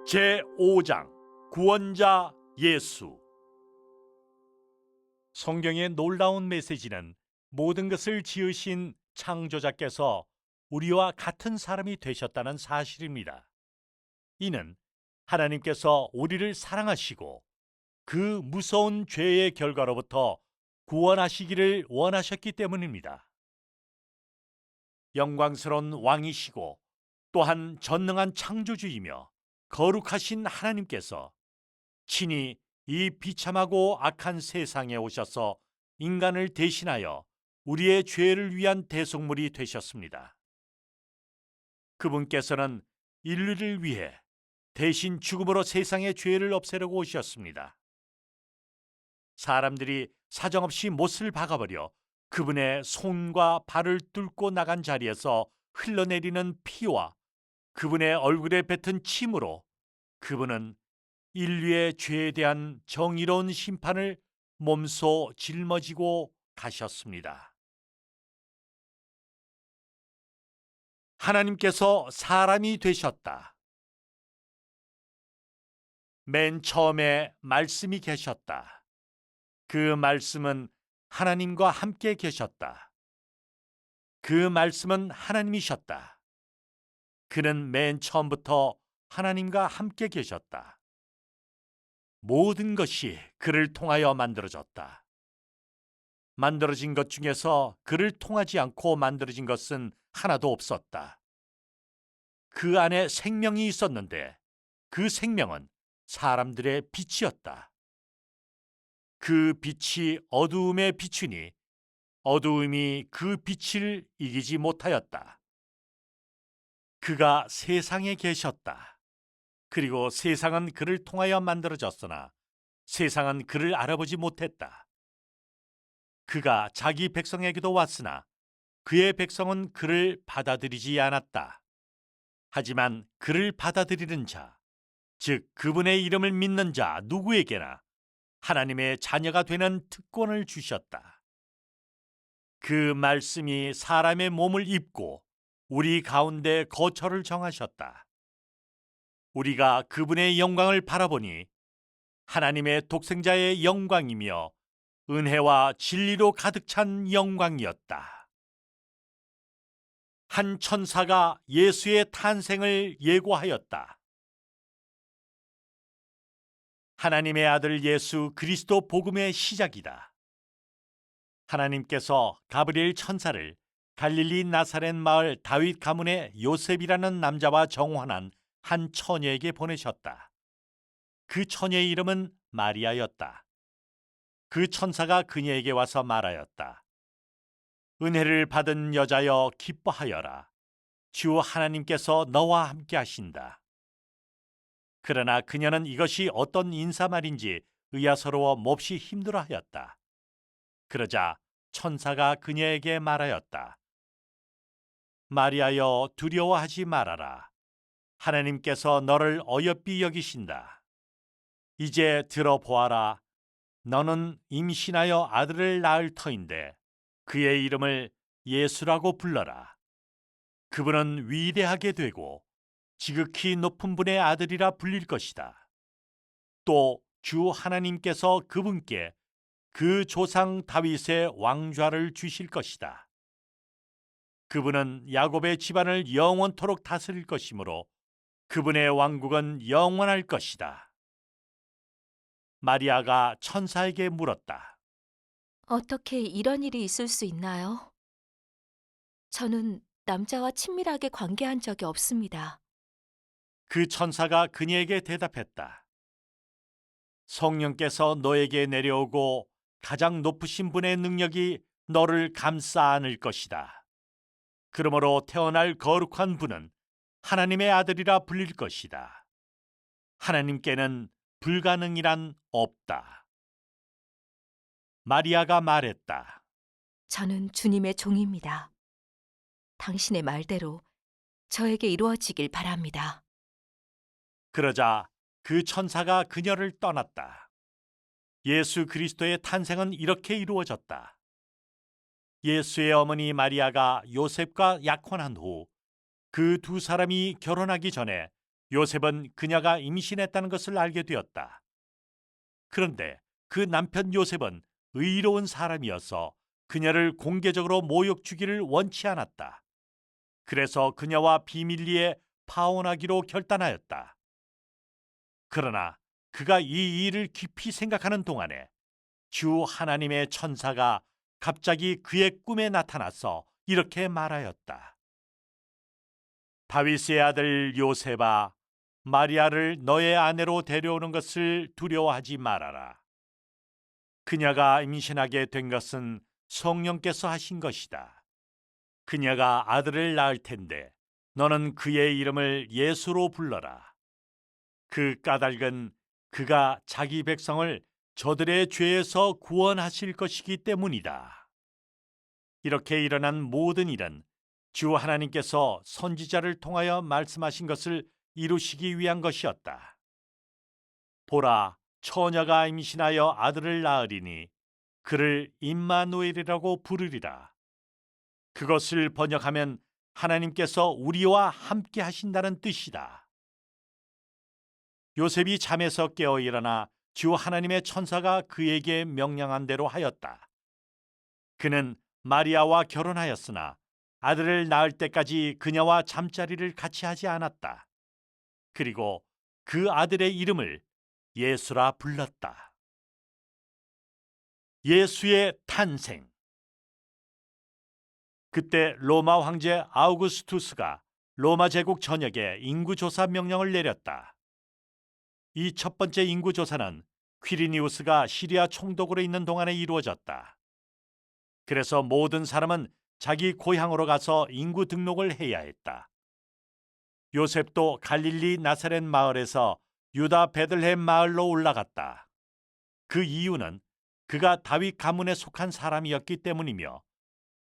제5장 구원자 예수. 성경의 놀라운 메시지는 모든 것을 지으신 창조자께서 우리와 같은 사람이 되셨다는 사실입니다. 이는 하나님께서 우리를 사랑하시고 그 무서운 죄의 결과로부터 구원하시기를 원하셨기 때문입니다. 영광스러운 왕이시고 또한 전능한 창조주이며 거룩하신 하나님께서 친히 이 비참하고 악한 세상에 오셔서 인간을 대신하여 우리의 죄를 위한 대속물이 되셨습니다. 그분께서는 인류를 위해 대신 죽음으로 세상의 죄를 없애려고 오셨습니다. 사람들이 사정없이 못을 박아버려 그분의 손과 발을 뚫고 나간 자리에서 흘러내리는 피와 그분의 얼굴에 뱉은 침으로 그분은 인류의 죄에 대한 정의로운 심판을 몸소 짊어지고 가셨습니다. 하나님께서 사람이 되셨다. 맨 처음에 말씀이 계셨다. 그 말씀은 하나님과 함께 계셨다. 그 말씀은 하나님이셨다. 그는 맨 처음부터 하나님과 함께 계셨다. 모든 것이 그를 통하여 만들어졌다. 만들어진 것 중에서 그를 통하지 않고 만들어진 것은 하나도 없었다. 그 안에 생명이 있었는데 그 생명은 사람들의 빛이었다. 그 빛이 어두움에 비추니 어두움이 그 빛을 이기지 못하였다. 그가 세상에 계셨다. 그리고 세상은 그를 통하여 만들어졌으나 세상은 그를 알아보지 못했다. 그가 자기 백성에게도 왔으나 그의 백성은 그를 받아들이지 않았다. 하지만 그를 받아들이는 자, 즉 그분의 이름을 믿는 자 누구에게나 하나님의 자녀가 되는 특권을 주셨다. 그 말씀이 사람의 몸을 입고 우리 가운데 거처를 정하셨다. 우리가 그분의 영광을 바라보니 하나님의 독생자의 영광이며 은혜와 진리로 가득 찬 영광이었다. 한 천사가 예수의 탄생을 예고하였다. 하나님의 아들 예수 그리스도 복음의 시작이다. 하나님께서 가브리엘 천사를 갈릴리 나사렛 마을 다윗 가문의 요셉이라는 남자와 정혼한 한 처녀에게 보내셨다. 그 처녀의 이름은 마리아였다. 그 천사가 그녀에게 와서 말하였다. 은혜를 받은 여자여 기뻐하여라. 주 하나님께서 너와 함께 하신다. 그러나 그녀는 이것이 어떤 인사말인지 의아스러워 몹시 힘들어하였다. 그러자 천사가 그녀에게 말하였다. 마리아여 두려워하지 말아라. 하나님께서 너를 어여삐 여기신다. 이제 들어보아라. 너는 임신하여 아들을 낳을 터인데 그의 이름을 예수라고 불러라. 그분은 위대하게 되고 지극히 높은 분의 아들이라 불릴 것이다. 또 주 하나님께서 그분께 그 조상 다윗의 왕좌를 주실 것이다. 그분은 야곱의 집안을 영원토록 다스릴 것이므로 그분의 왕국은 영원할 것이다. 마리아가 천사에게 물었다. 어떻게 이런 일이 있을 수 있나요? 저는 남자와 친밀하게 관계한 적이 없습니다. 그 천사가 그녀에게 대답했다. 성령께서 너에게 내려오고 가장 높으신 분의 능력이 너를 감싸 안을 것이다. 그러므로 태어날 거룩한 분은 하나님의 아들이라 불릴 것이다. 하나님께는 불가능이란 없다. 마리아가 말했다. 저는 주님의 종입니다. 당신의 말대로 저에게 이루어지길 바랍니다. 그러자 그 천사가 그녀를 떠났다. 예수 그리스도의 탄생은 이렇게 이루어졌다. 예수의 어머니 마리아가 요셉과 약혼한 후 그 두 사람이 결혼하기 전에 요셉은 그녀가 임신했다는 것을 알게 되었다. 그런데 그 남편 요셉은 의로운 사람이어서 그녀를 공개적으로 모욕 주기를 원치 않았다. 그래서 그녀와 비밀리에 파혼하기로 결단하였다. 그러나 그가 이 일을 깊이 생각하는 동안에 주 하나님의 천사가 갑자기 그의 꿈에 나타나서 이렇게 말하였다. 다윗의 아들 요셉아, 마리아를 너의 아내로 데려오는 것을 두려워하지 말아라. 그녀가 임신하게 된 것은 성령께서 하신 것이다. 그녀가 아들을 낳을 텐데 너는 그의 이름을 예수로 불러라. 그 까닭은 그가 자기 백성을 저들의 죄에서 구원하실 것이기 때문이다. 이렇게 일어난 모든 일은 주 하나님께서 선지자를 통하여 말씀하신 것을 이루시기 위한 것이었다. 보라, 처녀가 임신하여 아들을 낳으리니 그를 임마누엘이라고 부르리라. 그것을 번역하면 하나님께서 우리와 함께 하신다는 뜻이다. 요셉이 잠에서 깨어 일어나 주 하나님의 천사가 그에게 명령한 대로 하였다. 그는 마리아와 결혼하였으나 아들을 낳을 때까지 그녀와 잠자리를 같이 하지 않았다. 그리고 그 아들의 이름을 예수라 불렀다. 예수의 탄생. 그때 로마 황제 아우구스투스가 로마 제국 전역에 인구조사 명령을 내렸다. 이 첫 번째 인구조사는 퀴리니우스가 시리아 총독으로 있는 동안에 이루어졌다. 그래서 모든 사람은 자기 고향으로 가서 인구 등록을 해야 했다. 요셉도 갈릴리 나사렛 마을에서 유다 베들레헴 마을로 올라갔다. 그 이유는 그가 다윗 가문에 속한 사람이었기 때문이며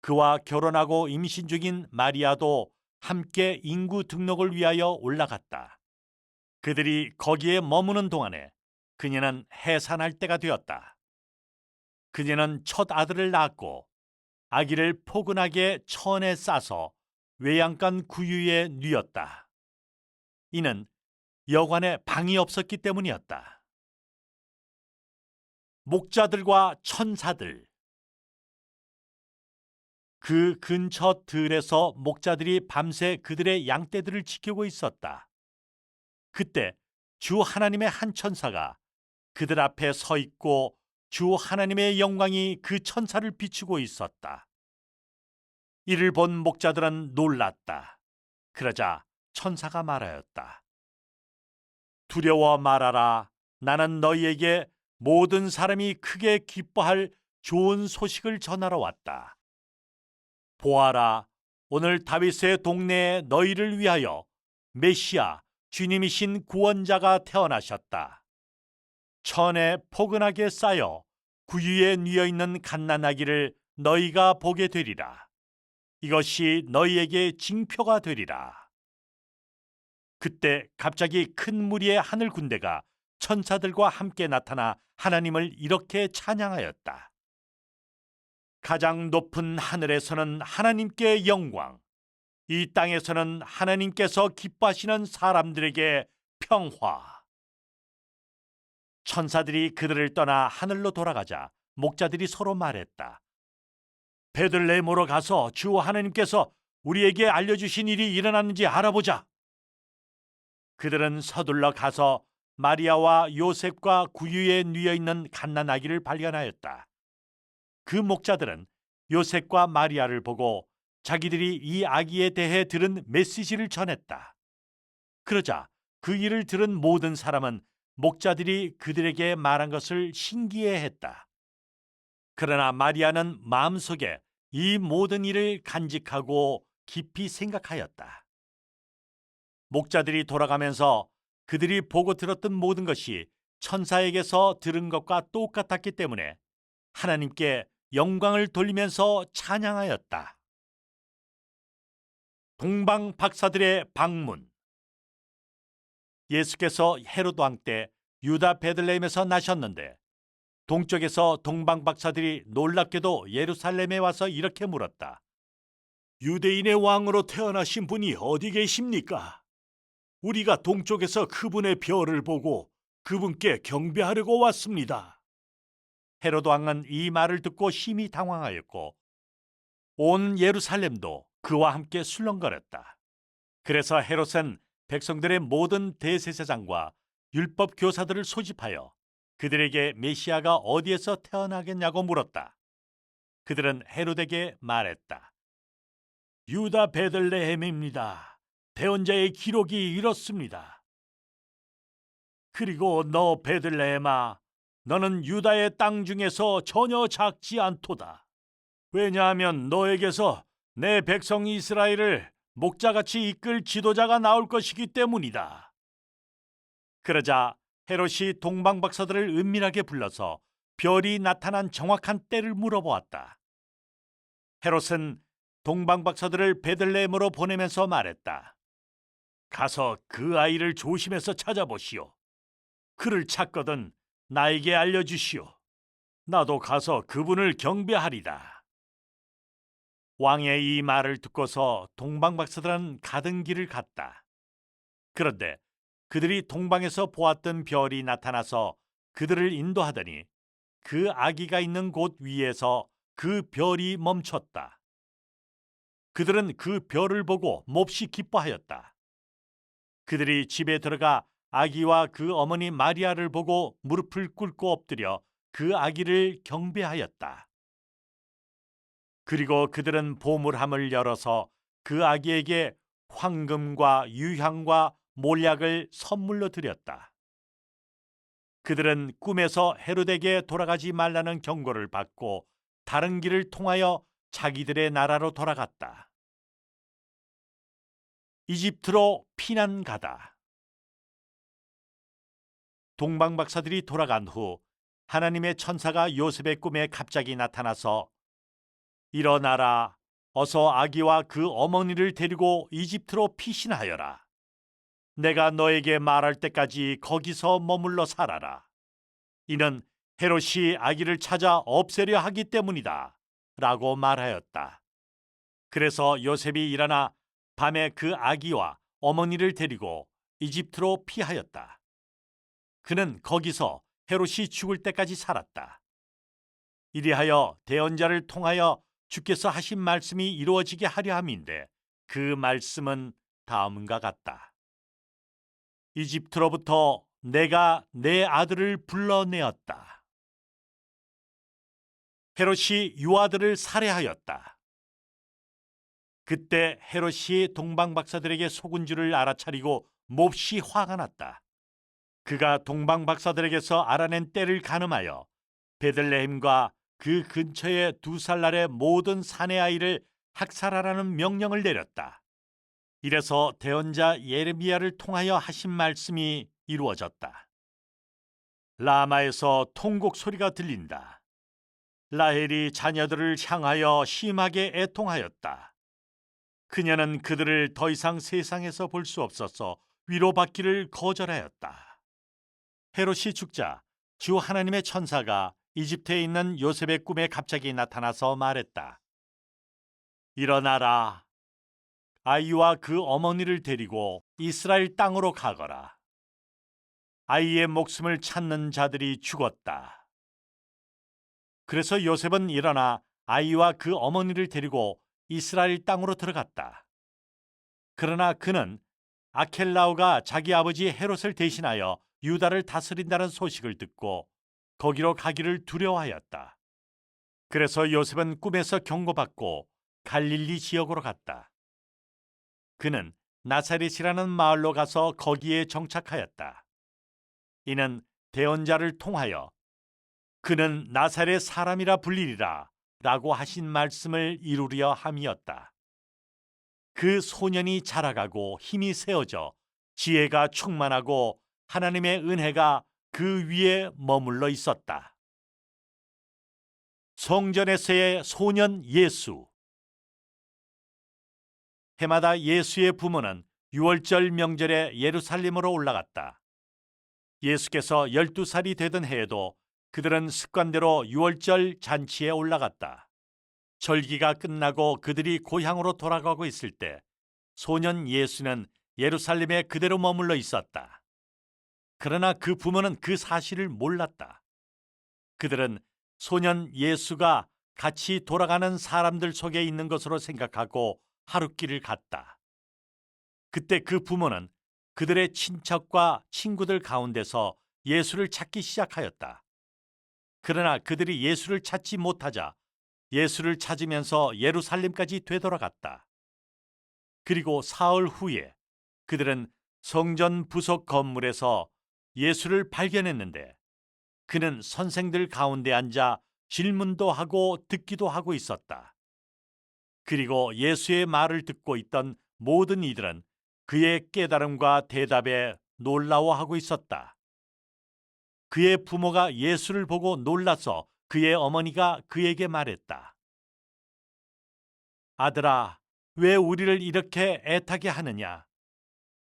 그와 결혼하고 임신 중인 마리아도 함께 인구 등록을 위하여 올라갔다. 그들이 거기에 머무는 동안에 그녀는 해산할 때가 되었다. 그녀는 첫 아들을 낳았고 아기를 포근하게 천에 싸서 외양간 구유에 뉘었다. 이는 여관에 방이 없었기 때문이었다. 목자들과 천사들. 그 근처 들에서 목자들이 밤새 그들의 양떼들을 지키고 있었다. 그때 주 하나님의 한 천사가 그들 앞에 서 있고 주 하나님의 영광이 그 천사를 비추고 있었다. 이를 본 목자들은 놀랐다. 그러자 천사가 말하였다. 두려워 말아라. 나는 너희에게 모든 사람이 크게 기뻐할 좋은 소식을 전하러 왔다. 보아라, 오늘 다윗의 동네에 너희를 위하여 메시아, 주님이신 구원자가 태어나셨다. 천에 포근하게 쌓여 구유에 뉘어 있는 갓난아기를 너희가 보게 되리라. 이것이 너희에게 징표가 되리라. 그때 갑자기 큰 무리의 하늘 군대가 천사들과 함께 나타나 하나님을 이렇게 찬양하였다. 가장 높은 하늘에서는 하나님께 영광, 이 땅에서는 하나님께서 기뻐하시는 사람들에게 평화. 천사들이 그들을 떠나 하늘로 돌아가자 목자들이 서로 말했다. 베들레헴으로 가서 주 하나님께서 우리에게 알려주신 일이 일어났는지 알아보자. 그들은 서둘러 가서 마리아와 요셉과 구유에 뉘어 있는 갓난아기를 발견하였다. 그 목자들은 요셉과 마리아를 보고 자기들이 이 아기에 대해 들은 메시지를 전했다. 그러자 그 일을 들은 모든 사람은 목자들이 그들에게 말한 것을 신기해했다. 그러나 마리아는 마음속에 이 모든 일을 간직하고 깊이 생각하였다. 목자들이 돌아가면서 그들이 보고 들었던 모든 것이 천사에게서 들은 것과 똑같았기 때문에 하나님께 영광을 돌리면서 찬양하였다. 동방 박사들의 방문. 예수께서 헤롯 왕 때 유다 베들레헴에서 나셨는데 동쪽에서 동방 박사들이 놀랍게도 예루살렘에 와서 이렇게 물었다. 유대인의 왕으로 태어나신 분이 어디 계십니까? 우리가 동쪽에서 그분의 별을 보고 그분께 경배하려고 왔습니다. 헤로드 왕은 이 말을 듣고 심히 당황하였고 온 예루살렘도 그와 함께 술렁거렸다. 그래서 헤롯은 백성들의 모든 대제사장과 율법 교사들을 소집하여 그들에게 메시아가 어디에서 태어나겠냐고 물었다. 그들은 헤롯에게 말했다. 유다 베들레헴입니다. 대언자의 기록이 이렇습니다. 그리고 너 베들레헴아, 너는 유다의 땅 중에서 전혀 작지 않도다. 왜냐하면 너에게서 내 백성 이스라엘을 목자같이 이끌 지도자가 나올 것이기 때문이다. 그러자 헤롯이 동방박사들을 은밀하게 불러서 별이 나타난 정확한 때를 물어보았다. 헤롯은 동방박사들을 베들레헴으로 보내면서 말했다. 가서 그 아이를 조심해서 찾아보시오. 그를 찾거든 나에게 알려주시오. 나도 가서 그분을 경배하리다. 왕의 이 말을 듣고서 동방박사들은 가던 길을 갔다. 그런데 그들이 동방에서 보았던 별이 나타나서 그들을 인도하더니 그 아기가 있는 곳 위에서 그 별이 멈췄다. 그들은 그 별을 보고 몹시 기뻐하였다. 그들이 집에 들어가 아기와 그 어머니 마리아를 보고 무릎을 꿇고 엎드려 그 아기를 경배하였다. 그리고 그들은 보물함을 열어서 그 아기에게 황금과 유향과 몰약을 선물로 드렸다. 그들은 꿈에서 헤롯에게 돌아가지 말라는 경고를 받고 다른 길을 통하여 자기들의 나라로 돌아갔다. 이집트로 피난 가다. 동방박사들이 돌아간 후 하나님의 천사가 요셉의 꿈에 갑자기 나타나서 일어나라, 어서 아기와 그 어머니를 데리고 이집트로 피신하여라. 내가 너에게 말할 때까지 거기서 머물러 살아라. 이는 헤롯이 아기를 찾아 없애려 하기 때문이다. 라고 말하였다. 그래서 요셉이 일어나 밤에 그 아기와 어머니를 데리고 이집트로 피하였다. 그는 거기서 헤롯이 죽을 때까지 살았다. 이리하여 대언자를 통하여 주께서 하신 말씀이 이루어지게 하려 함인데 그 말씀은 다음과 같다. 이집트로부터 내가 내 아들을 불러내었다. 헤롯이 유아들을 살해하였다. 그때 헤롯이 동방박사들에게 속은 줄을 알아차리고 몹시 화가 났다. 그가 동방박사들에게서 알아낸 때를 가늠하여 베들레헴과 그 근처의 2살 아래 모든 사내 아이를 학살하라는 명령을 내렸다. 이래서 대언자 예레미야를 통하여 하신 말씀이 이루어졌다. 라마에서 통곡 소리가 들린다. 라헬이 자녀들을 향하여 심하게 애통하였다. 그녀는 그들을 더 이상 세상에서 볼 수 없어서 위로받기를 거절하였다. 헤롯이 죽자 주 하나님의 천사가 이집트에 있는 요셉의 꿈에 갑자기 나타나서 말했다. 일어나라. 아이와 그 어머니를 데리고 이스라엘 땅으로 가거라. 아이의 목숨을 찾는 자들이 죽었다. 그래서 요셉은 일어나 아이와 그 어머니를 데리고 이스라엘 땅으로 들어갔다. 그러나 그는 아켈라오가 자기 아버지 헤롯을 대신하여 유다를 다스린다는 소식을 듣고 거기로 가기를 두려워하였다. 그래서 요셉은 꿈에서 경고받고 갈릴리 지역으로 갔다. 그는 나사렛이라는 마을로 가서 거기에 정착하였다. 이는 대언자를 통하여 그는 나사렛 사람이라 불리리라 라고 하신 말씀을 이루려 함이었다. 그 소년이 자라가고 힘이 세어져 지혜가 충만하고 하나님의 은혜가 그 위에 머물러 있었다. 성전에서의 소년 예수. 해마다 예수의 부모는 유월절 명절에 예루살렘으로 올라갔다. 예수께서 12살이 되던 해에도 그들은 습관대로 유월절 잔치에 올라갔다. 절기가 끝나고 그들이 고향으로 돌아가고 있을 때 소년 예수는 예루살렘에 그대로 머물러 있었다. 그러나 그 부모는 그 사실을 몰랐다. 그들은 소년 예수가 같이 돌아가는 사람들 속에 있는 것으로 생각하고 하룻길을 갔다. 그때 그 부모는 그들의 친척과 친구들 가운데서 예수를 찾기 시작하였다. 그러나 그들이 예수를 찾지 못하자 예수를 찾으면서 예루살렘까지 되돌아갔다. 그리고 사흘 후에 그들은 성전 부속 건물에서 예수를 발견했는데 그는 선생들 가운데 앉아 질문도 하고 듣기도 하고 있었다. 그리고 예수의 말을 듣고 있던 모든 이들은 그의 깨달음과 대답에 놀라워하고 있었다. 그의 부모가 예수를 보고 놀라서 그의 어머니가 그에게 말했다. 아들아, 왜 우리를 이렇게 애타게 하느냐?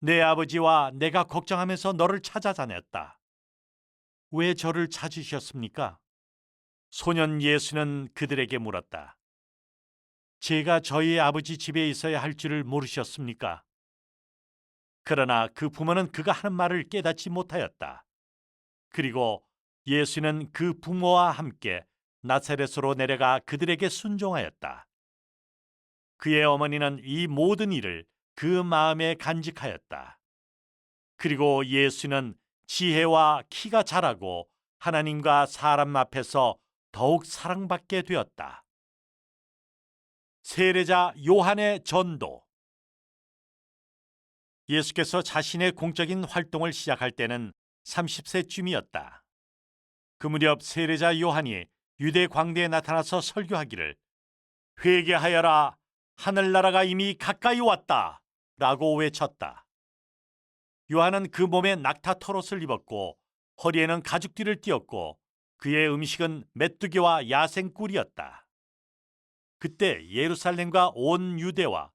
내 아버지와 내가 걱정하면서 너를 찾아다녔다. 왜 저를 찾으셨습니까? 소년 예수는 그들에게 물었다. 제가 저희 아버지 집에 있어야 할 줄을 모르셨습니까? 그러나 그 부모는 그가 하는 말을 깨닫지 못하였다. 그리고 예수는 그 부모와 함께 나사렛으로 내려가 그들에게 순종하였다. 그의 어머니는 이 모든 일을 그 마음에 간직하였다. 그리고 예수는 지혜와 키가 자라고 하나님과 사람 앞에서 더욱 사랑받게 되었다. 세례자 요한의 전도. 예수께서 자신의 공적인 활동을 시작할 때는 30세쯤이었다. 그 무렵 세례자 요한이 유대 광대에 나타나서 설교하기를 회개하여라, 하늘나라가 이미 가까이 왔다 라고 외쳤다. 요한은 그 몸에 낙타 털옷을 입었고 허리에는 가죽띠를 띠었고 그의 음식은 메뚜기와 야생꿀이었다. 그때 예루살렘과 온 유대와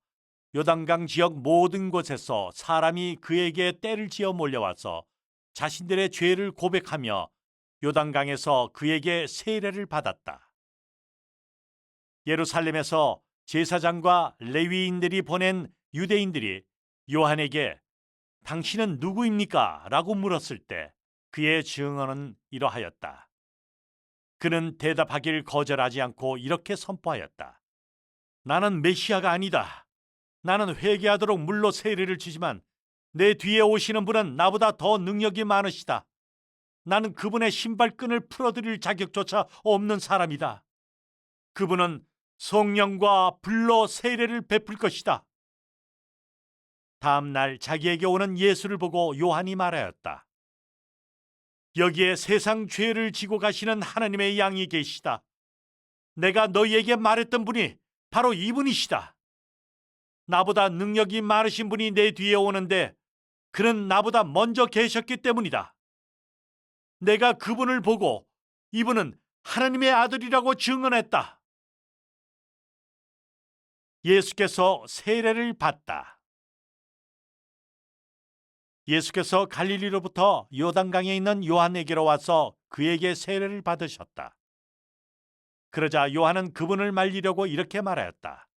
요단강 지역 모든 곳에서 사람이 그에게 떼를 지어 몰려와서 자신들의 죄를 고백하며 요단강에서 그에게 세례를 받았다. 예루살렘에서 제사장과 레위인들이 보낸 유대인들이 요한에게 당신은 누구입니까? 라고 물었을 때 그의 증언은 이러하였다. 그는 대답하길 거절하지 않고 이렇게 선포하였다. 나는 메시아가 아니다. 나는 회개하도록 물로 세례를 주지만 내 뒤에 오시는 분은 나보다 더 능력이 많으시다. 나는 그분의 신발끈을 풀어드릴 자격조차 없는 사람이다. 그분은 성령과 불로 세례를 베풀 것이다. 다음 날 자기에게 오는 예수를 보고 요한이 말하였다. 여기에 세상 죄를 지고 가시는 하나님의 양이 계시다. 내가 너희에게 말했던 분이 바로 이분이시다. 나보다 능력이 많으신 분이 내 뒤에 오는데 그는 나보다 먼저 계셨기 때문이다. 내가 그분을 보고 이분은 하나님의 아들이라고 증언했다. 예수께서 세례를 받다. 예수께서 갈릴리로부터 요단강에 있는 요한에게로 와서 그에게 세례를 받으셨다. 그러자 요한은 그분을 말리려고 이렇게 말하였다.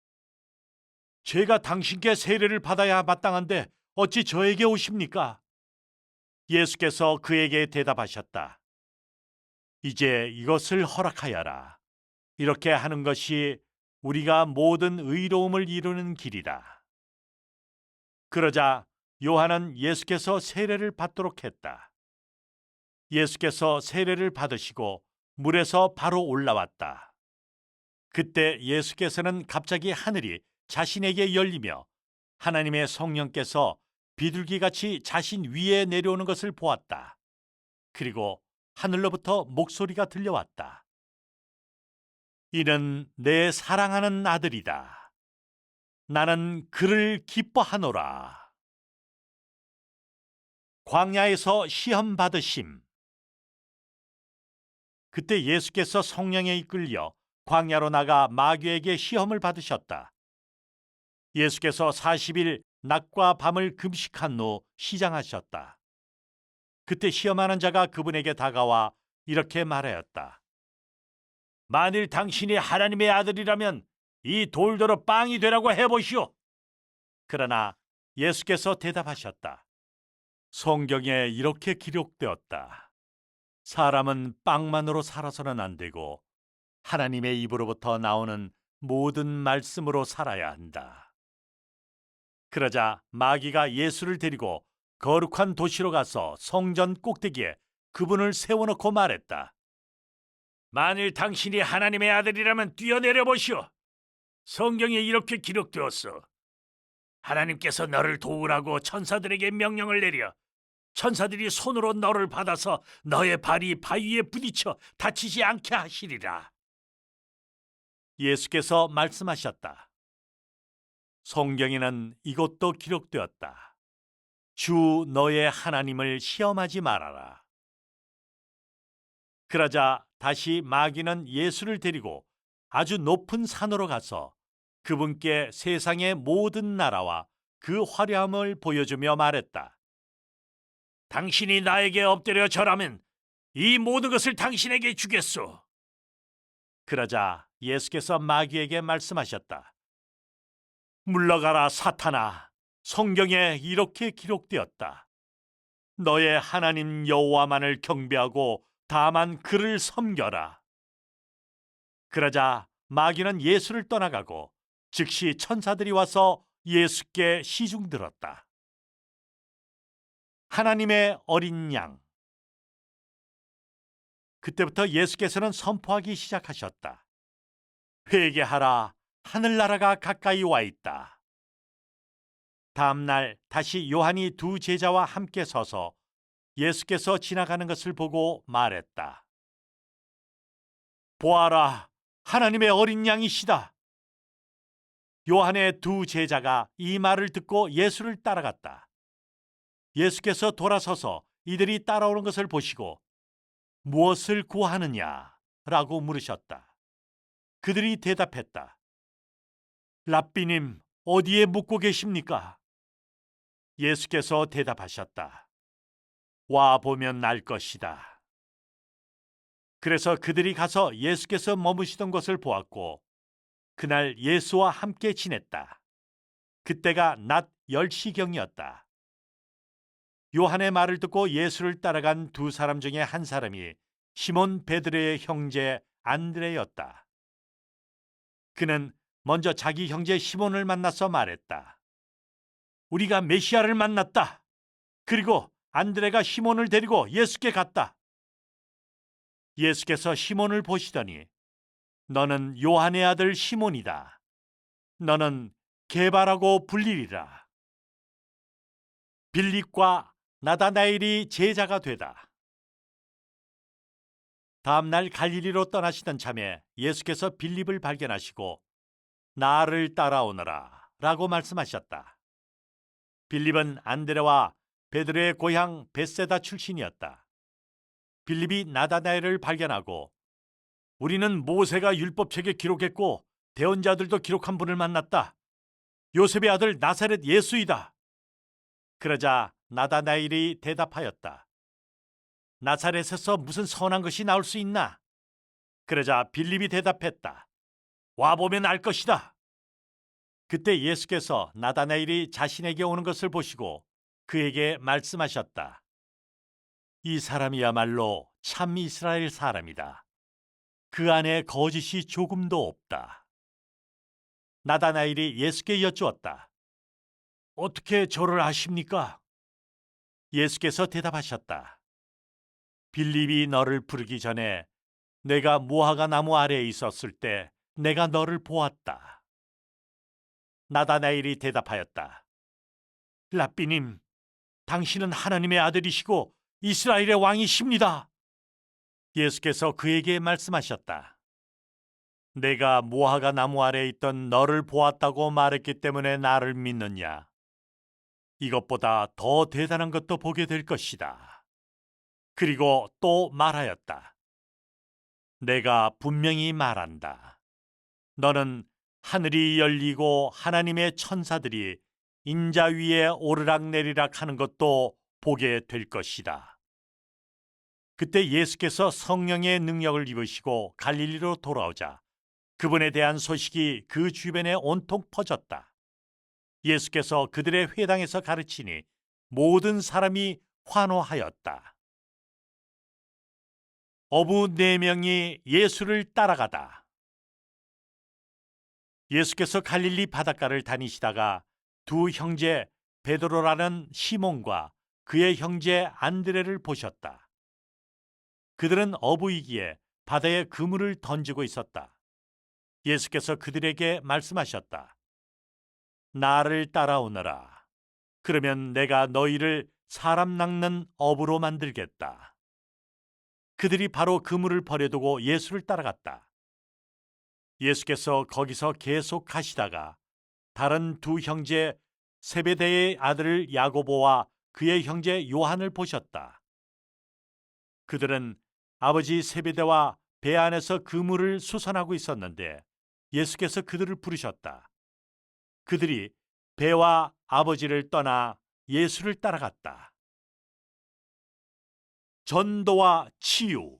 제가 당신께 세례를 받아야 마땅한데 어찌 저에게 오십니까? 예수께서 그에게 대답하셨다. 이제 이것을 허락하여라. 이렇게 하는 것이 우리가 모든 의로움을 이루는 길이다. 그러자 요한은 예수께서 세례를 받도록 했다. 예수께서 세례를 받으시고 물에서 바로 올라왔다. 그때 예수께서는 갑자기 하늘이 자신에게 열리며 하나님의 성령께서 비둘기같이 자신 위에 내려오는 것을 보았다. 그리고 하늘로부터 목소리가 들려왔다. 이는 내 사랑하는 아들이다. 나는 그를 기뻐하노라. 광야에서 시험 받으심. 그때 예수께서 성령에 이끌려 광야로 나가 마귀에게 시험을 받으셨다. 예수께서 40일 낮과 밤을 금식한 후 시장하셨다. 그때 시험하는 자가 그분에게 다가와 이렇게 말하였다. 만일 당신이 하나님의 아들이라면 이 돌더러 빵이 되라고 해보시오. 그러나 예수께서 대답하셨다. 성경에 이렇게 기록되었다. 사람은 빵만으로 살아서는 안 되고 하나님의 입으로부터 나오는 모든 말씀으로 살아야 한다. 그러자 마귀가 예수를 데리고 거룩한 도시로 가서 성전 꼭대기에 그분을 세워놓고 말했다. 만일 당신이 하나님의 아들이라면 뛰어내려 보시오. 성경에 이렇게 기록되었어. 하나님께서 너를 도우라고 천사들에게 명령을 내려 천사들이 손으로 너를 받아서 너의 발이 바위에 부딪혀 다치지 않게 하시리라. 예수께서 말씀하셨다. 성경에는 이것도 기록되었다. 주 너의 하나님을 시험하지 말아라. 그러자 다시 마귀는 예수를 데리고 아주 높은 산으로 가서 그분께 세상의 모든 나라와 그 화려함을 보여주며 말했다. 당신이 나에게 엎드려 절하면 이 모든 것을 당신에게 주겠소. 그러자 예수께서 마귀에게 말씀하셨다. 물러가라 사탄아. 성경에 이렇게 기록되었다. 너의 하나님 여호와만을 경배하고 다만 그를 섬겨라. 그러자 마귀는 예수를 떠나가고 즉시 천사들이 와서 예수께 시중들었다. 하나님의 어린 양. 그때부터 예수께서는 선포하기 시작하셨다. 회개하라. 하늘나라가 가까이 와 있다. 다음 날 다시 요한이 두 제자와 함께 서서 예수께서 지나가는 것을 보고 말했다. 보아라, 하나님의 어린 양이시다. 요한의 두 제자가 이 말을 듣고 예수를 따라갔다. 예수께서 돌아서서 이들이 따라오는 것을 보시고 무엇을 구하느냐라고 물으셨다. 그들이 대답했다. 랍비님, 어디에 묵고 계십니까? 예수께서 대답하셨다. 와 보면 알 것이다. 그래서 그들이 가서 예수께서 머무시던 곳을 보았고 그날 예수와 함께 지냈다. 그때가 낮 10시경이었다. 요한의 말을 듣고 예수를 따라간 두 사람 중에 한 사람이 시몬 베드로의 형제 안드레였다. 그는 먼저 자기 형제 시몬을 만나서 말했다. 우리가 메시아를 만났다. 그리고 안드레가 시몬을 데리고 예수께 갔다. 예수께서 시몬을 보시더니 너는 요한의 아들 시몬이다. 너는 게바라고 불리리라. 빌립과 나다나엘이 제자가 되다. 다음 날 갈릴리로 떠나시던 참에 예수께서 빌립을 발견하시고 나를 따라오너라 라고 말씀하셨다. 빌립은 안드레와 베드로의 고향 벳세다 출신이었다. 빌립이 나다나엘을 발견하고 우리는 모세가 율법책에 기록했고 대언자들도 기록한 분을 만났다. 요셉의 아들 나사렛 예수이다. 그러자 나다나엘이 대답하였다. 나사렛에서 무슨 선한 것이 나올 수 있나? 그러자 빌립이 대답했다. 와보면 알 것이다. 그때 예수께서 나다나엘이 자신에게 오는 것을 보시고 그에게 말씀하셨다. 이 사람이야말로 참 이스라엘 사람이다. 그 안에 거짓이 조금도 없다. 나다나엘이 예수께 여쭈었다. 어떻게 저를 아십니까? 예수께서 대답하셨다. 빌립이 너를 부르기 전에 내가 무화과 나무 아래에 있었을 때 내가 너를 보았다. 나다나엘이 대답하였다. 랍비님, 당신은 하나님의 아들이시고 이스라엘의 왕이십니다. 예수께서 그에게 말씀하셨다. 내가 무화과 나무 아래에 있던 너를 보았다고 말했기 때문에 나를 믿느냐? 이것보다 더 대단한 것도 보게 될 것이다. 그리고 또 말하였다. 내가 분명히 말한다. 너는 하늘이 열리고 하나님의 천사들이 인자 위에 오르락내리락 하는 것도 보게 될 것이다. 그때 예수께서 성령의 능력을 입으시고 갈릴리로 돌아오자 그분에 대한 소식이 그 주변에 온통 퍼졌다. 예수께서 그들의 회당에서 가르치니 모든 사람이 환호하였다. 어부 4명이 예수를 따라가다. 예수께서 갈릴리 바닷가를 다니시다가 두 형제 베드로라는 시몬과 그의 형제 안드레를 보셨다. 그들은 어부이기에 바다에 그물을 던지고 있었다. 예수께서 그들에게 말씀하셨다. 나를 따라오너라. 그러면 내가 너희를 사람 낚는 어부로 만들겠다. 그들이 바로 그물을 버려두고 예수를 따라갔다. 예수께서 거기서 계속 가시다가 다른 두 형제 세베대의 아들 야고보와 그의 형제 요한을 보셨다. 그들은 아버지 세베대와 배 안에서 그물을 수선하고 있었는데 예수께서 그들을 부르셨다. 그들이 배와 아버지를 떠나 예수를 따라갔다. 전도와 치유.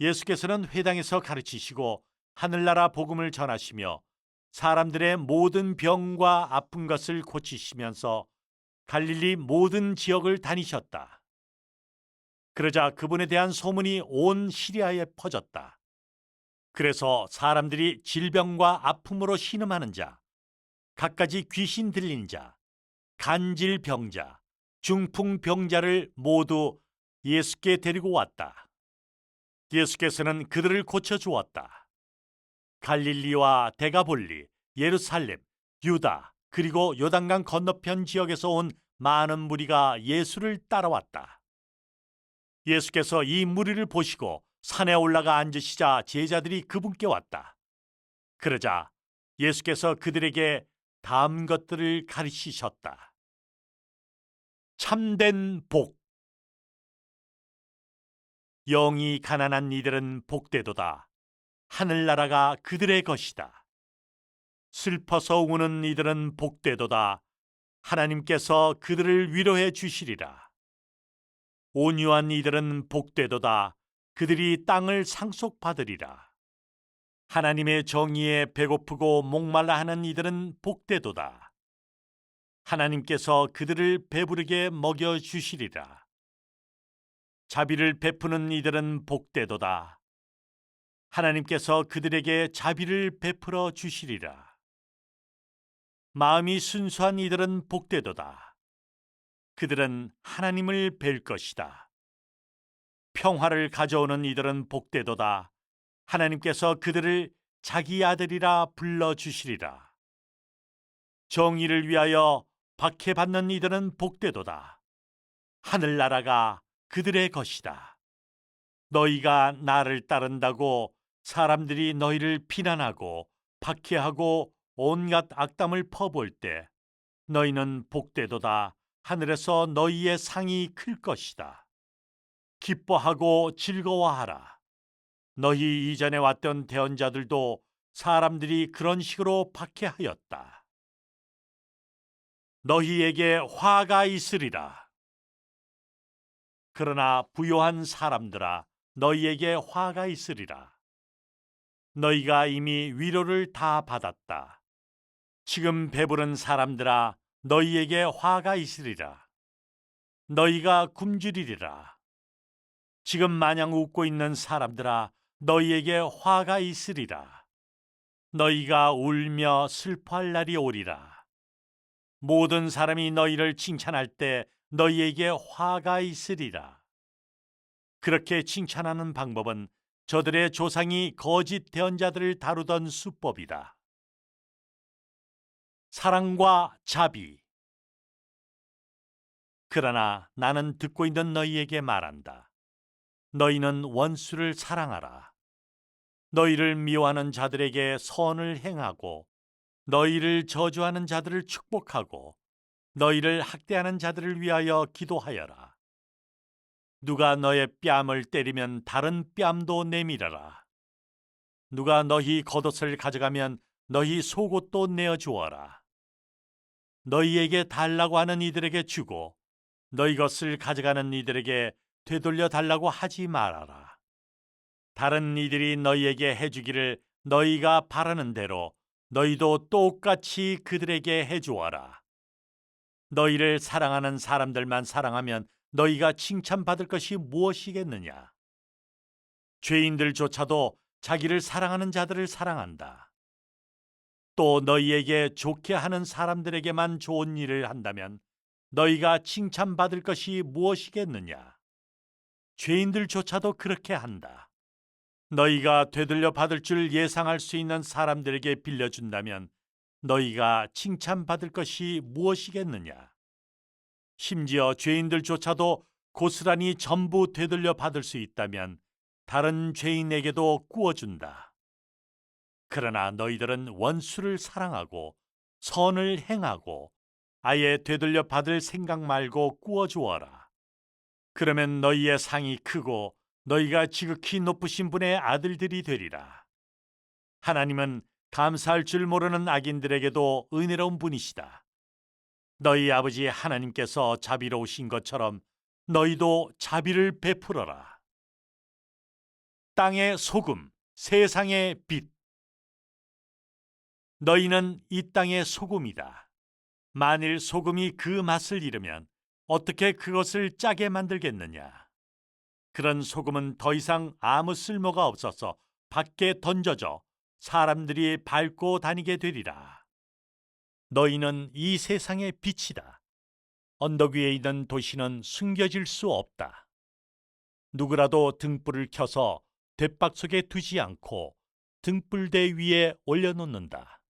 예수께서는 회당에서 가르치시고 하늘나라 복음을 전하시며 사람들의 모든 병과 아픈 것을 고치시면서 갈릴리 모든 지역을 다니셨다. 그러자 그분에 대한 소문이 온 시리아에 퍼졌다. 그래서 사람들이 질병과 아픔으로 신음하는 자, 갖가지 귀신 들린 자, 간질병자, 중풍병자를 모두 예수께 데리고 왔다. 예수께서는 그들을 고쳐주었다. 갈릴리와 데가볼리, 예루살렘, 유다, 그리고 요단강 건너편 지역에서 온 많은 무리가 예수를 따라왔다. 예수께서 이 무리를 보시고 산에 올라가 앉으시자 제자들이 그분께 왔다. 그러자 예수께서 그들에게 다음 것들을 가르치셨다. 참된 복. 영이 가난한 이들은 복되도다. 하늘나라가 그들의 것이다. 슬퍼서 우는 이들은 복되도다. 하나님께서 그들을 위로해 주시리라. 온유한 이들은 복되도다. 그들이 땅을 상속받으리라. 하나님의 정의에 배고프고 목말라 하는 이들은 복되도다. 하나님께서 그들을 배부르게 먹여 주시리라. 자비를 베푸는 이들은 복되도다. 하나님께서 그들에게 자비를 베풀어 주시리라. 마음이 순수한 이들은 복되도다. 그들은 하나님을 뵐 것이다. 평화를 가져오는 이들은 복되도다. 하나님께서 그들을 자기 아들이라 불러주시리라. 정의를 위하여 박해받는 이들은 복되도다. 하늘나라가 그들의 것이다. 너희가 나를 따른다고 사람들이 너희를 비난하고 박해하고 온갖 악담을 퍼부을 때 너희는 복되도다. 하늘에서 너희의 상이 클 것이다. 기뻐하고 즐거워하라. 너희 이전에 왔던 대언자들도 사람들이 그런 식으로 박해하였다. 너희에게 화가 있으리라. 그러나 부요한 사람들아, 너희에게 화가 있으리라. 너희가 이미 위로를 다 받았다. 지금 배부른 사람들아, 너희에게 화가 있으리라. 너희가 굶주리리라. 지금 마냥 웃고 있는 사람들아, 너희에게 화가 있으리라. 너희가 울며 슬퍼할 날이 오리라. 모든 사람이 너희를 칭찬할 때 너희에게 화가 있으리라. 그렇게 칭찬하는 방법은 저들의 조상이 거짓 대언자들을 다루던 수법이다. 사랑과 자비. 그러나 나는 듣고 있는 너희에게 말한다. 너희는 원수를 사랑하라. 너희를 미워하는 자들에게 선을 행하고 너희를 저주하는 자들을 축복하고 너희를 학대하는 자들을 위하여 기도하여라. 누가 너의 뺨을 때리면 다른 뺨도 내밀어라. 누가 너희 겉옷을 가져가면 너희 속옷도 내어주어라. 너희에게 달라고 하는 이들에게 주고 너희 것을 가져가는 이들에게 되돌려 달라고 하지 말아라. 다른 이들이 너희에게 해주기를 너희가 바라는 대로 너희도 똑같이 그들에게 해주어라. 너희를 사랑하는 사람들만 사랑하면 너희가 칭찬받을 것이 무엇이겠느냐? 죄인들조차도 자기를 사랑하는 자들을 사랑한다. 또 너희에게 좋게 하는 사람들에게만 좋은 일을 한다면 너희가 칭찬받을 것이 무엇이겠느냐? 죄인들조차도 그렇게 한다. 너희가 되돌려 받을 줄 예상할 수 있는 사람들에게 빌려준다면 너희가 칭찬받을 것이 무엇이겠느냐? 심지어 죄인들조차도 고스란히 전부 되돌려 받을 수 있다면 다른 죄인에게도 꾸어준다. 그러나 너희들은 원수를 사랑하고 선을 행하고 아예 되돌려 받을 생각 말고 꾸어주어라. 그러면 너희의 상이 크고 너희가 지극히 높으신 분의 아들들이 되리라. 하나님은 감사할 줄 모르는 악인들에게도 은혜로운 분이시다. 너희 아버지 하나님께서 자비로우신 것처럼 너희도 자비를 베풀어라. 땅의 소금, 세상의 빛. 너희는 이 땅의 소금이다. 만일 소금이 그 맛을 잃으면 어떻게 그것을 짜게 만들겠느냐? 그런 소금은 더 이상 아무 쓸모가 없어서 밖에 던져져 사람들이 밟고 다니게 되리라. 너희는 이 세상의 빛이다. 언덕 위에 있는 도시는 숨겨질 수 없다. 누구라도 등불을 켜서 돛박 속에 두지 않고 등불대 위에 올려놓는다.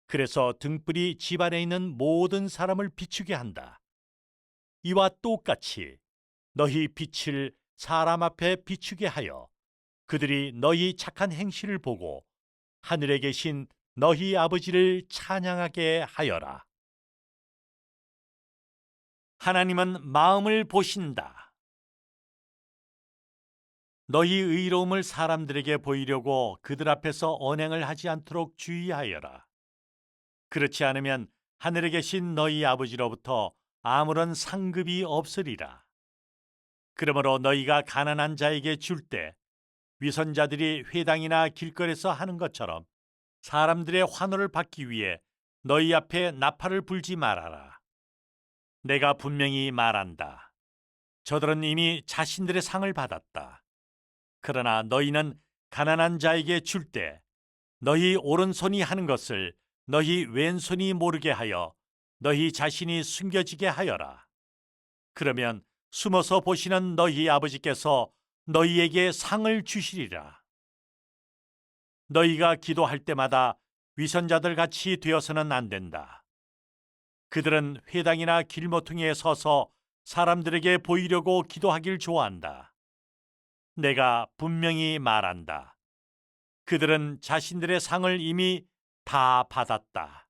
그래서 등불이 집 안에 있는 모든 사람을 비추게 한다. 이와 똑같이 너희 빛을 사람 앞에 비추게 하여 그들이 너희 착한 행실을 보고 하늘에 계신 너희 아버지를 찬양하게 하여라. 하나님은 마음을 보신다. 너희 의로움을 사람들에게 보이려고 그들 앞에서 언행을 하지 않도록 주의하여라. 그렇지 않으면 하늘에 계신 너희 아버지로부터 아무런 상급이 없으리라. 그러므로 너희가 가난한 자에게 줄 때 위선자들이 회당이나 길거리에서 하는 것처럼 사람들의 환호를 받기 위해 너희 앞에 나팔을 불지 말아라. 내가 분명히 말한다. 저들은 이미 자신들의 상을 받았다. 그러나 너희는 가난한 자에게 줄 때 너희 오른손이 하는 것을 너희 왼손이 모르게 하여 너희 자신이 숨겨지게 하여라. 그러면 숨어서 보시는 너희 아버지께서 너희에게 상을 주시리라. 너희가 기도할 때마다 위선자들 같이 되어서는 안 된다. 그들은 회당이나 길모퉁이에 서서 사람들에게 보이려고 기도하길 좋아한다. 내가 분명히 말한다. 그들은 자신들의 상을 이미 다 받았다.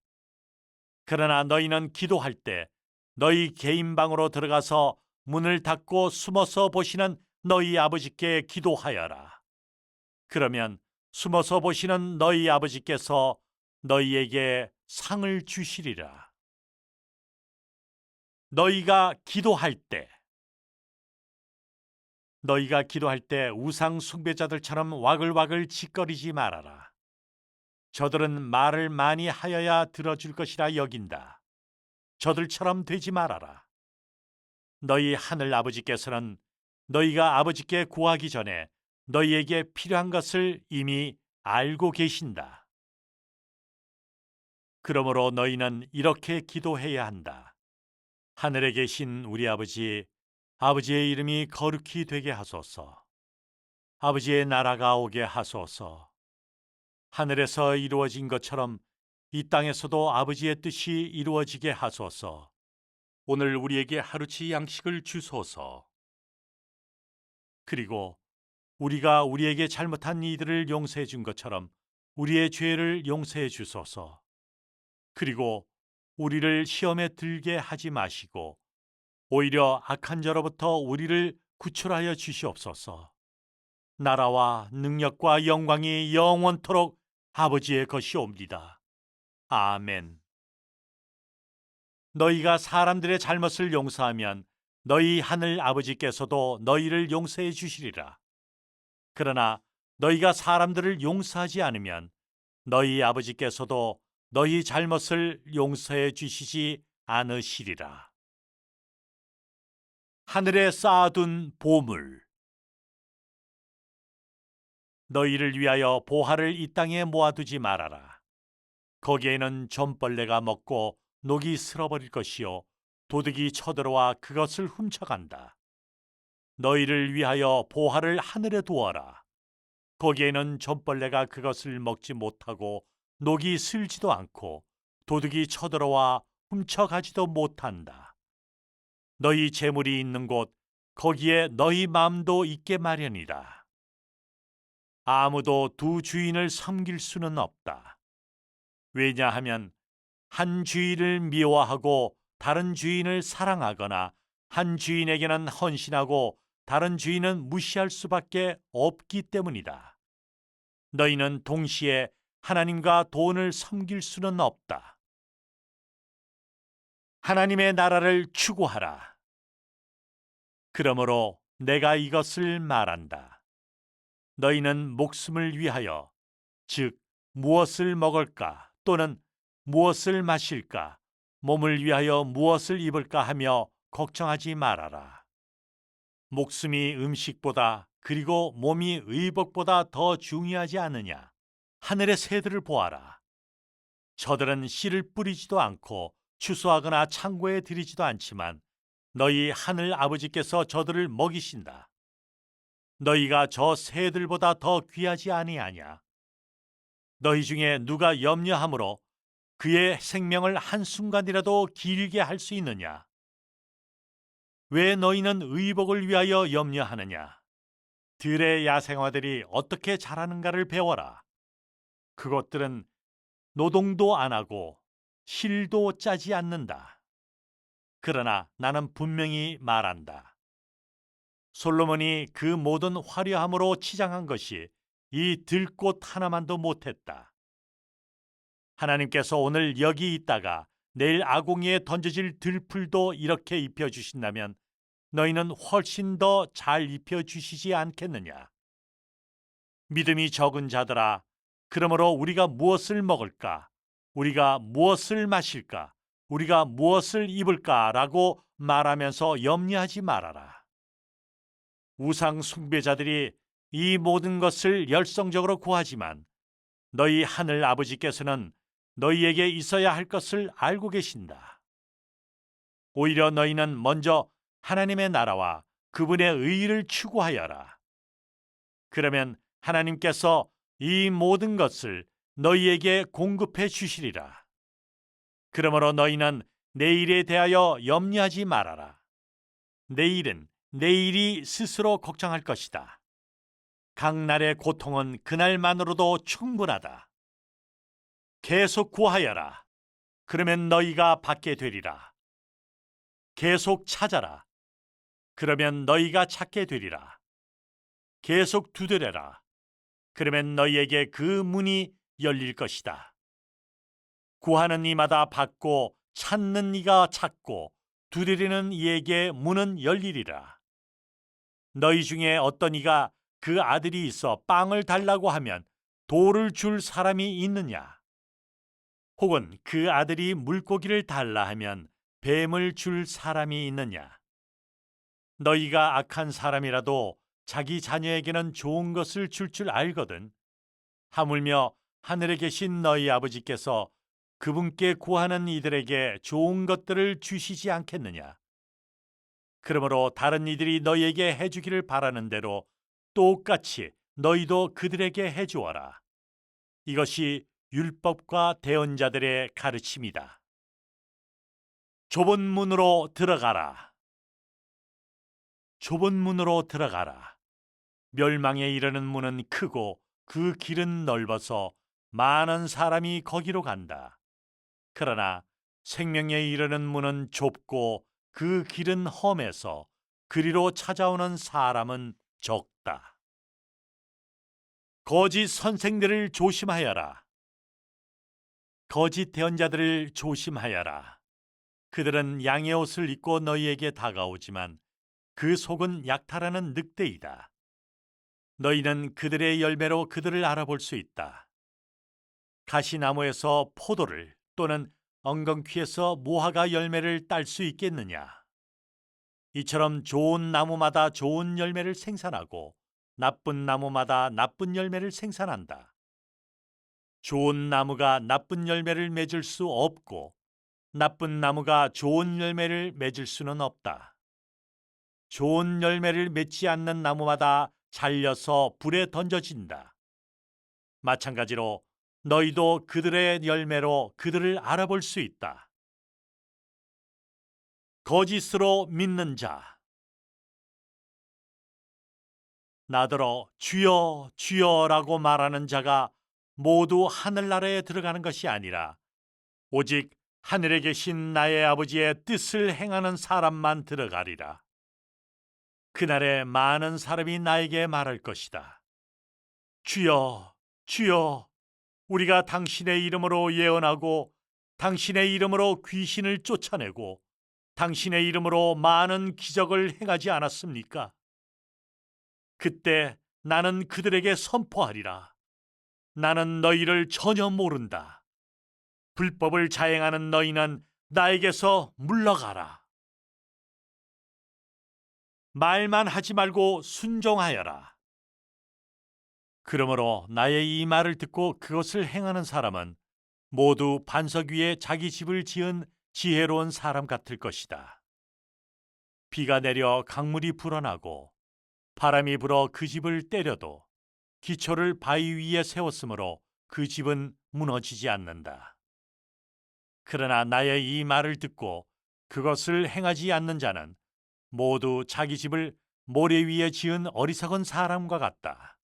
그러나 너희는 기도할 때 너희 개인 방으로 들어가서 문을 닫고 숨어서 보시는 너희 아버지께 기도하여라. 그러면 숨어서 보시는 너희 아버지께서 너희에게 상을 주시리라. 너희가 기도할 때 우상 숭배자들처럼 와글와글 짓거리지 말아라. 저들은 말을 많이 하여야 들어줄 것이라 여긴다. 저들처럼 되지 말아라. 너희 하늘 아버지께서는 너희가 아버지께 구하기 전에 너희에게 필요한 것을 이미 알고 계신다. 그러므로 너희는 이렇게 기도해야 한다. 하늘에 계신 우리 아버지, 아버지의 이름이 거룩히 되게 하소서. 아버지의 나라가 오게 하소서. 하늘에서 이루어진 것처럼 이 땅에서도 아버지의 뜻이 이루어지게 하소서. 오늘 우리에게 하루치 양식을 주소서. 그리고 우리가 우리에게 잘못한 이들을 용서해 준 것처럼 우리의 죄를 용서해 주소서. 그리고 우리를 시험에 들게 하지 마시고 오히려 악한 자로부터 우리를 구출하여 주시옵소서. 나라와 능력과 영광이 영원토록 아버지의 것이옵니다. 아멘. 너희가 사람들의 잘못을 용서하면 너희 하늘 아버지께서도 너희를 용서해 주시리라. 그러나 너희가 사람들을 용서하지 않으면 너희 아버지께서도 너희 잘못을 용서해 주시지 않으시리라. 하늘에 쌓아둔 보물. 너희를 위하여 보화를 이 땅에 모아두지 말아라. 거기에는 좀벌레가 먹고 녹이 쓸어버릴 것이요 도둑이 쳐들어와 그것을 훔쳐간다. 너희를 위하여 보화를 하늘에 두어라. 거기에는 좀벌레가 그것을 먹지 못하고 녹이 슬지도 않고 도둑이 쳐들어와 훔쳐가지도 못한다. 너희 재물이 있는 곳 거기에 너희 마음도 있게 마련이다. 아무도 두 주인을 섬길 수는 없다. 왜냐하면 한 주인을 미워하고 다른 주인을 사랑하거나 한 주인에게는 헌신하고 다른 주인은 무시할 수밖에 없기 때문이다. 너희는 동시에 하나님과 돈을 섬길 수는 없다. 하나님의 나라를 추구하라. 그러므로 내가 이것을 말한다. 너희는 목숨을 위하여, 즉 무엇을 먹을까 또는 무엇을 마실까, 몸을 위하여 무엇을 입을까 하며 걱정하지 말아라. 목숨이 음식보다 그리고 몸이 의복보다 더 중요하지 않느냐. 하늘의 새들을 보아라. 저들은 씨를 뿌리지도 않고 추수하거나 창고에 들이지도 않지만 너희 하늘 아버지께서 저들을 먹이신다. 너희가 저 새들보다 더 귀하지 아니하냐. 너희 중에 누가 염려함으로 그의 생명을 한순간이라도 길게 할 수 있느냐. 왜 너희는 의복을 위하여 염려하느냐. 들의 야생화들이 어떻게 자라는가를 배워라. 그것들은 노동도 안 하고 실도 짜지 않는다. 그러나 나는 분명히 말한다. 솔로몬이 그 모든 화려함으로 치장한 것이 이 들꽃 하나만도 못했다. 하나님께서 오늘 여기 있다가 내일 아궁이에 던져질 들풀도 이렇게 입혀주신다면 너희는 훨씬 더 잘 입혀주시지 않겠느냐. 믿음이 적은 자들아, 그러므로 우리가 무엇을 먹을까? 우리가 무엇을 마실까? 우리가 무엇을 입을까라고 말하면서 염려하지 말아라. 우상 숭배자들이 이 모든 것을 열성적으로 구하지만 너희 하늘 아버지께서는 너희에게 있어야 할 것을 알고 계신다. 오히려 너희는 먼저 하나님의 나라와 그분의 의를 추구하여라. 그러면 하나님께서 이 모든 것을 너희에게 공급해 주시리라. 그러므로 너희는 내일에 대하여 염려하지 말아라. 내일은 내일이 스스로 걱정할 것이다. 각 날의 고통은 그날만으로도 충분하다. 계속 구하여라. 그러면 너희가 받게 되리라. 계속 찾아라. 그러면 너희가 찾게 되리라. 계속 두드려라. 그러면 너희에게 그 문이 열릴 것이다. 구하는 이마다 받고 찾는 이가 찾고 두드리는 이에게 문은 열리리라. 너희 중에 어떤 이가 그 아들이 있어 빵을 달라고 하면 돌을 줄 사람이 있느냐? 혹은 그 아들이 물고기를 달라 하면 뱀을 줄 사람이 있느냐? 너희가 악한 사람이라도 자기 자녀에게는 좋은 것을 줄 알거든. 하물며 하늘에 계신 너희 아버지께서 그분께 구하는 이들에게 좋은 것들을 주시지 않겠느냐? 그러므로 다른 이들이 너희에게 해주기를 바라는 대로 똑같이 너희도 그들에게 해주어라. 이것이 율법과 대언자들의 가르침이다. 좁은 문으로 들어가라. 좁은 문으로 들어가라. 멸망에 이르는 문은 크고 그 길은 넓어서 많은 사람이 거기로 간다. 그러나 생명에 이르는 문은 좁고 그 길은 험해서 그리로 찾아오는 사람은 적다. 거짓 선생들을 조심하여라. 거짓 대언자들을 조심하여라. 그들은 양의 옷을 입고 너희에게 다가오지만 그 속은 약탈하는 늑대이다. 너희는 그들의 열매로 그들을 알아볼 수 있다. 가시나무에서 포도를 또는 엉겅퀴에서 무화과 열매를 딸 수 있겠느냐? 이처럼 좋은 나무마다 좋은 열매를 생산하고 나쁜 나무마다 나쁜 열매를 생산한다. 좋은 나무가 나쁜 열매를 맺을 수 없고 나쁜 나무가 좋은 열매를 맺을 수는 없다. 좋은 열매를 맺지 않는 나무마다 잘려서 불에 던져진다. 마찬가지로 너희도 그들의 열매로 그들을 알아볼 수 있다. 거짓으로 믿는 자. 나더러 주여 주여라고 말하는 자가 모두 하늘나라에 들어가는 것이 아니라 오직 하늘에 계신 나의 아버지의 뜻을 행하는 사람만 들어가리라. 그날에 많은 사람이 나에게 말할 것이다. 주여 주여, 우리가 당신의 이름으로 예언하고 당신의 이름으로 귀신을 쫓아내고 당신의 이름으로 많은 기적을 행하지 않았습니까? 그때 나는 그들에게 선포하리라. 나는 너희를 전혀 모른다. 불법을 자행하는 너희는 나에게서 물러가라. 말만 하지 말고 순종하여라. 그러므로 나의 이 말을 듣고 그것을 행하는 사람은 모두 반석 위에 자기 집을 지은 지혜로운 사람 같을 것이다. 비가 내려 강물이 불어나고 바람이 불어 그 집을 때려도 기초를 바위 위에 세웠으므로 그 집은 무너지지 않는다. 그러나 나의 이 말을 듣고 그것을 행하지 않는 자는 모두 자기 집을 모래 위에 지은 어리석은 사람과 같다.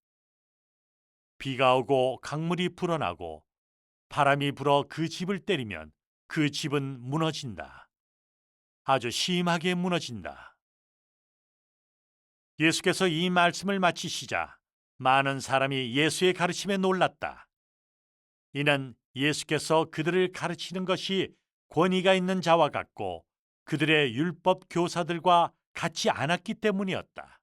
비가 오고 강물이 불어나고 바람이 불어 그 집을 때리면 그 집은 무너진다. 아주 심하게 무너진다. 예수께서 이 말씀을 마치시자 많은 사람이 예수의 가르침에 놀랐다. 이는 예수께서 그들을 가르치는 것이 권위가 있는 자와 같고 그들의 율법 교사들과 같지 않았기 때문이었다.